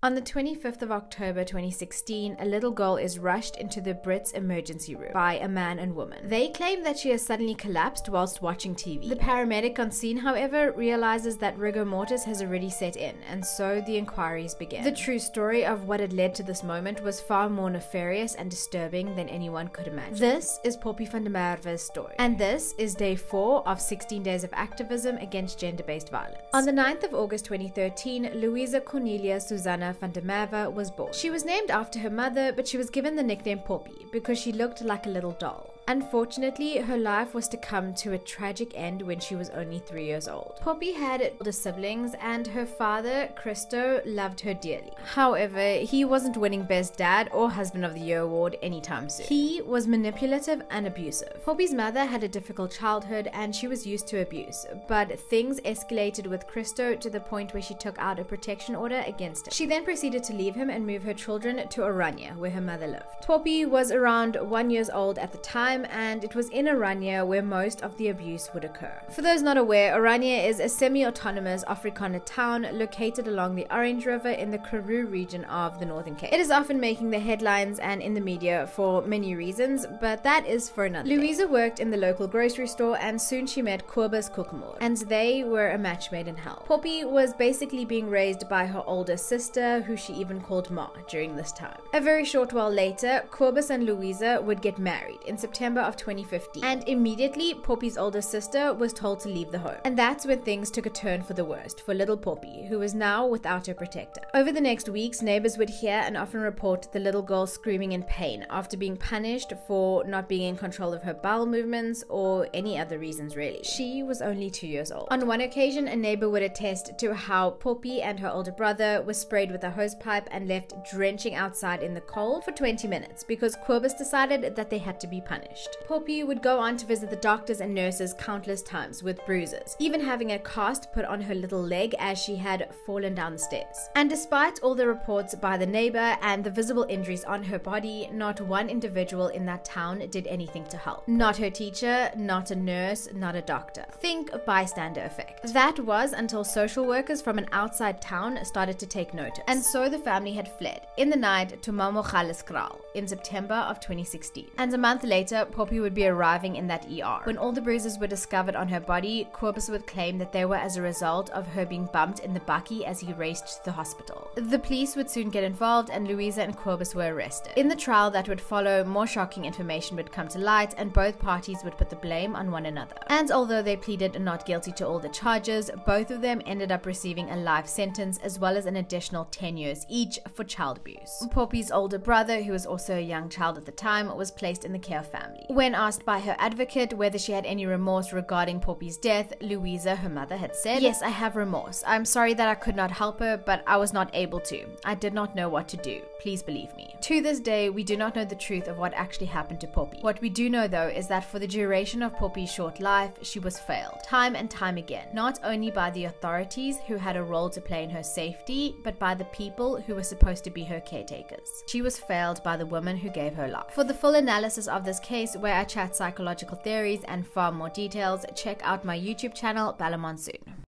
On the 25th of October 2016, a little girl is rushed into the Brits emergency room by a man and woman. They claim that she has suddenly collapsed whilst watching TV. The paramedic on scene, however, realizes that rigor mortis has already set in, and so the inquiries begin. The true story of what had led to this moment was far more nefarious and disturbing than anyone could imagine. This is Poppie van der Merwe's story, and this is day 4 of 16 days of activism against gender-based violence. On the 9th of August 2013, Louisa Cornelia Susanna van der Merwe was born. She was named after her mother, but she was given the nickname Poppie because she looked like a little doll. Unfortunately, her life was to come to a tragic end when she was only 3 years old. Poppie had older siblings, and her father, Christo, loved her dearly. However, he wasn't winning Best Dad or Husband of the Year award anytime soon. He was manipulative and abusive. Poppie's mother had a difficult childhood, and she was used to abuse, but things escalated with Christo to the point where she took out a protection order against him. She then proceeded to leave him and move her children to Oranje, where her mother lived. Poppie was around 1 year old at the time, and it was in Oranje where most of the abuse would occur. For those not aware, Oranje is a semi-autonomous Afrikaner town located along the Orange River in the Karoo region of the Northern Cape. It is often making the headlines and in the media for many reasons, but that is for another day. Louisa worked in the local grocery store, and soon she met Kobus Kokemoor, and they were a match made in hell. Poppie was basically being raised by her older sister, who she even called Ma during this time. A very short while later, Kobus and Louisa would get married in September of 2015, and immediately Poppie's older sister was told to leave the home. And that's when things took a turn for the worst for little Poppie, who was now without her protector. Over the next weeks, neighbors would hear and often report the little girl screaming in pain after being punished for not being in control of her bowel movements or any other reasons really. She was only 2 years old. On one occasion, a neighbor would attest to how Poppie and her older brother were sprayed with a hose pipe and left drenching outside in the cold for 20 minutes because Kobus decided that they had to be punished. Poppie would go on to visit the doctors and nurses countless times with bruises, even having a cast put on her little leg as she had fallen down the stairs. And despite all the reports by the neighbor and the visible injuries on her body, not one individual in that town did anything to help. Not her teacher, not a nurse, not a doctor. Think bystander effect. That was until social workers from an outside town started to take notice. And so the family had fled in the night to Mamogalleskraal in September of 2016. And a month later, Poppie would be arriving in that ER. When all the bruises were discovered on her body, Kobus would claim that they were as a result of her being bumped in the bakkie as he raced to the hospital. The police would soon get involved, and Louisa and Kobus were arrested. In the trial that would follow, more shocking information would come to light, and both parties would put the blame on one another. And although they pleaded not guilty to all the charges, both of them ended up receiving a life sentence as well as an additional 10 years each for child abuse. Poppie's older brother, who was also a young child at the time, was placed in the care of family. When asked by her advocate whether she had any remorse regarding Poppie's death, Louisa, her mother, had said, "Yes, I have remorse. I'm sorry that I could not help her, but I was not able to. I did not know what to do. Please believe me." To this day, we do not know the truth of what actually happened to Poppie. What we do know, though, is that for the duration of Poppie's short life, she was failed, time and time again, not only by the authorities who had a role to play in her safety, but by the people who were supposed to be her caretakers. She was failed by the woman who gave her life. For the full analysis of this case, where I chat psychological theories and far more details, check out my YouTube channel, Bella Monsoon.